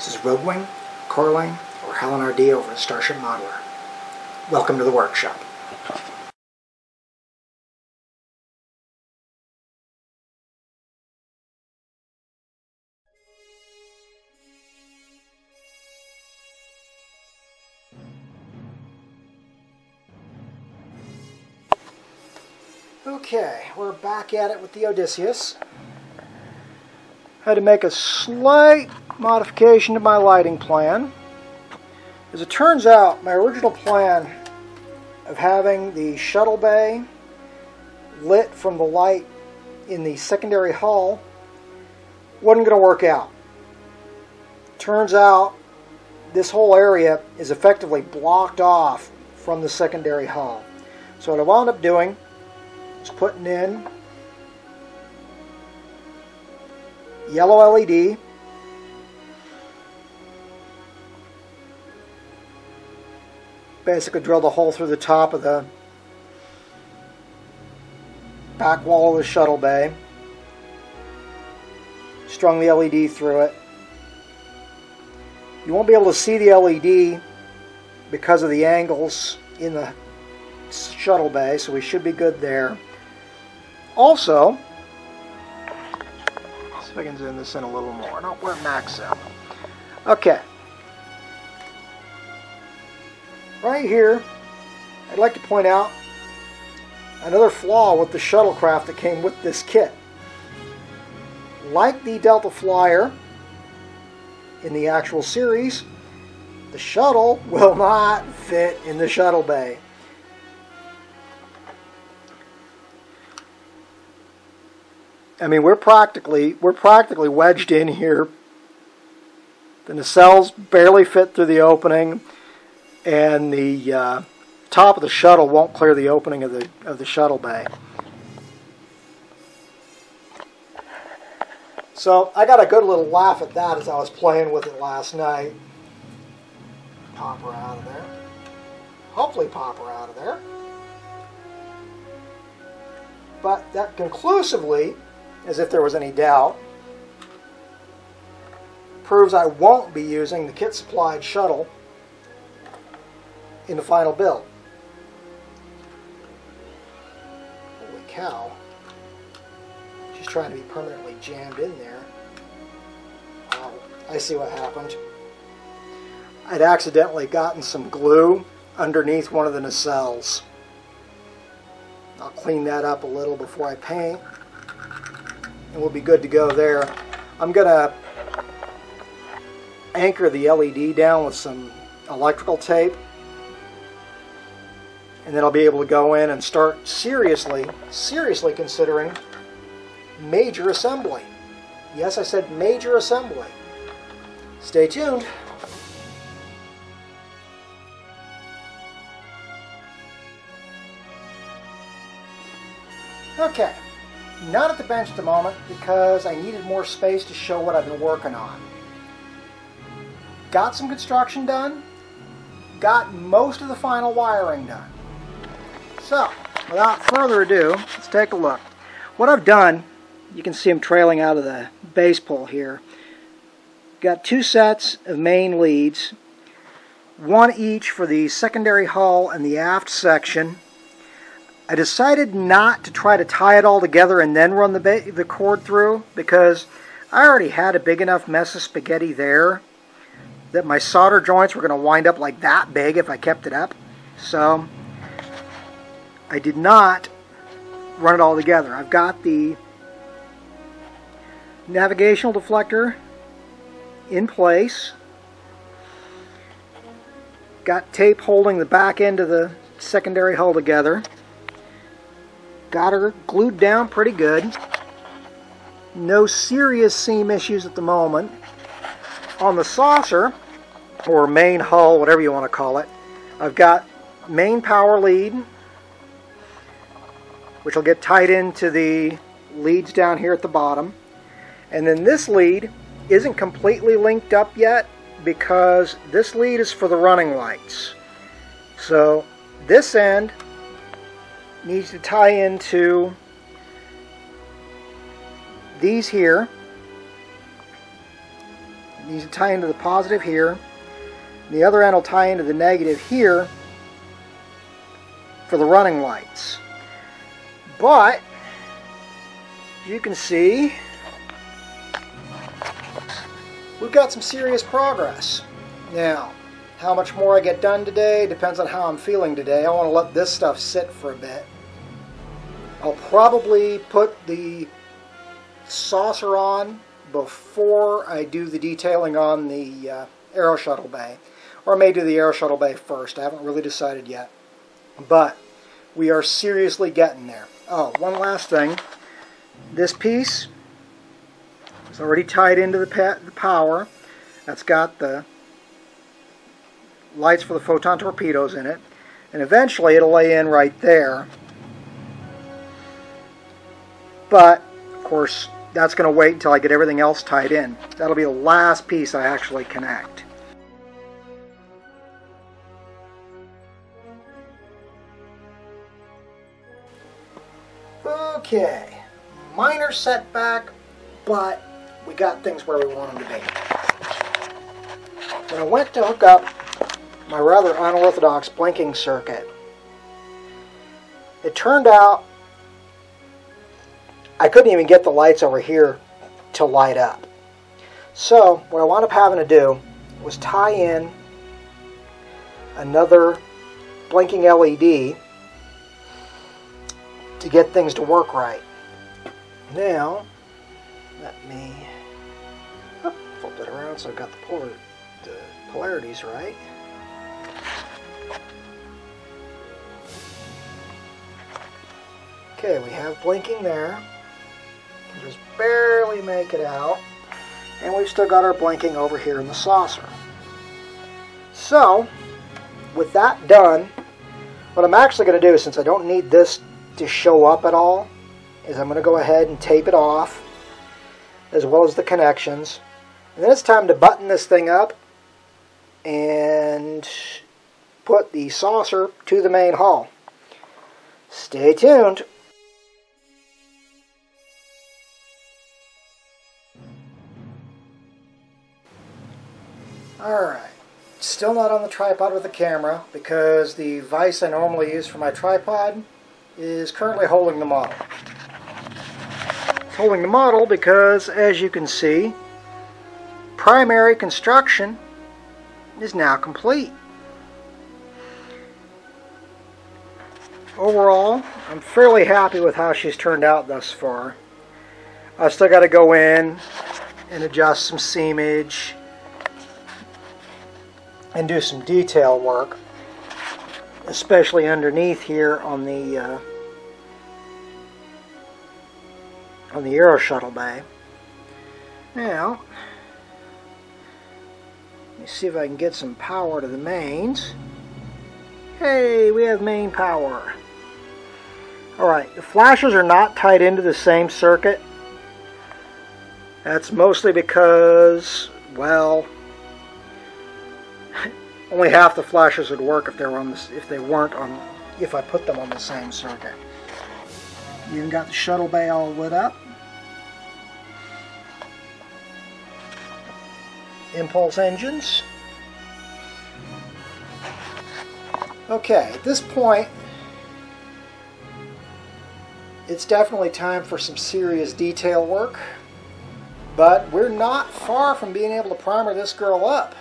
This is Rogue Wing, Coraline, or Helen R.D. over at Starship Modeler. Welcome to the workshop. Okay, we're back at it with the Odysseus. I had to make a slight modification to my lighting plan. As it turns out, my original plan of having the shuttle bay lit from the light in the secondary hull wasn't going to work out. Turns out this whole area is effectively blocked off from the secondary hull. So what I wound up doing is putting in yellow LED, basically drilled a hole through the top of the back wall of the shuttle bay, strung the LED through it. You won't be able to see the LED because of the angles in the shuttle bay, so we should be good there. Also, let's see if I can zoom this in a little more. No, we're at max out. Okay. Right here, I'd like to point out another flaw with the shuttlecraft that came with this kit. Like the Delta Flyer in the actual series, the shuttle will not fit in the shuttle bay. I mean, we're practically wedged in here. The nacelles barely fit through the opening, and the top of the shuttle won't clear the opening of the shuttle bay. So I got a good little laugh at that as I was playing with it last night. Pop her out of there. Hopefully pop her out of there. But that conclusively, as if there was any doubt, proves I won't be using the kit supplied shuttle in the final build. Holy cow. She's trying to be permanently jammed in there. Oh, I see what happened. I'd accidentally gotten some glue underneath one of the nacelles. I'll clean that up a little before I paint, and we'll be good to go there. I'm going to anchor the LED down with some electrical tape, and then I'll be able to go in and start seriously considering major assembly. Yes, I said major assembly. Stay tuned. Okay. Not at the bench at the moment because I needed more space to show what I've been working on. Got some construction done, got most of the final wiring done. So, without further ado, let's take a look. What I've done, you can see them trailing out of the base pull here. Got two sets of main leads, one each for the secondary hull and the aft section. I decided not to try to tie it all together and then run the cord through because I already had a big enough mess of spaghetti there that my solder joints were going to wind up like that big if I kept it up. So I did not run it all together. I've got the navigational deflector in place. Got tape holding the back end of the secondary hull together. Got her glued down pretty good. No serious seam issues at the moment. On the saucer, or main hull, whatever you want to call it, I've got main power lead, which will get tied into the leads down here at the bottom. And then this lead isn't completely linked up yet because this lead is for the running lights. So this end needs to tie into these here. needs to tie into the positive here. The other end will tie into the negative here for the running lights. But, as you can see, we've got some serious progress. Now, how much more I get done today depends on how I'm feeling today. I want to let this stuff sit for a bit. I'll probably put the saucer on before I do the detailing on the Aero Shuttle Bay. Or I may do the Aero Shuttle Bay first. I haven't really decided yet. But we are seriously getting there. Oh, one last thing. This piece is already tied into the power. That's got the lights for the photon torpedoes in it. And eventually it'll lay in right there. But, of course, that's going to wait until I get everything else tied in. That'll be the last piece I actually connect. Okay, minor setback, but we got things where we want them to be. When I went to hook up my rather unorthodox blinking circuit, it turned out I couldn't even get the lights over here to light up. So what I wound up having to do was tie in another blinking LED to get things to work right. Now, let me flip that around so I've got the polarities right. Okay, we have blinking there. Just barely make it out. And we've still got our blinking over here in the saucer. So, with that done, what I'm actually going to do, since I don't need this to show up at all, is I'm going to go ahead and tape it off, as well as the connections. And then it's time to button this thing up and put the saucer to the main hull. Stay tuned. Alright, still not on the tripod with the camera because the vise I normally use for my tripod is currently holding the model. It's holding the model because, as you can see, primary construction is now complete. Overall, I'm fairly happy with how she's turned out thus far. I've still got to go in and adjust some seamage and do some detail work, especially underneath here on the Aero Shuttle Bay. Now, let me see if I can get some power to the mains. Hey, we have main power. Alright, the flashes are not tied into the same circuit. That's mostly because, well, only half the flashes would work if if I put them on the same circuit. You even got the shuttle bay all lit up. Impulse engines. Okay, at this point, it's definitely time for some serious detail work, but we're not far from being able to primer this girl up.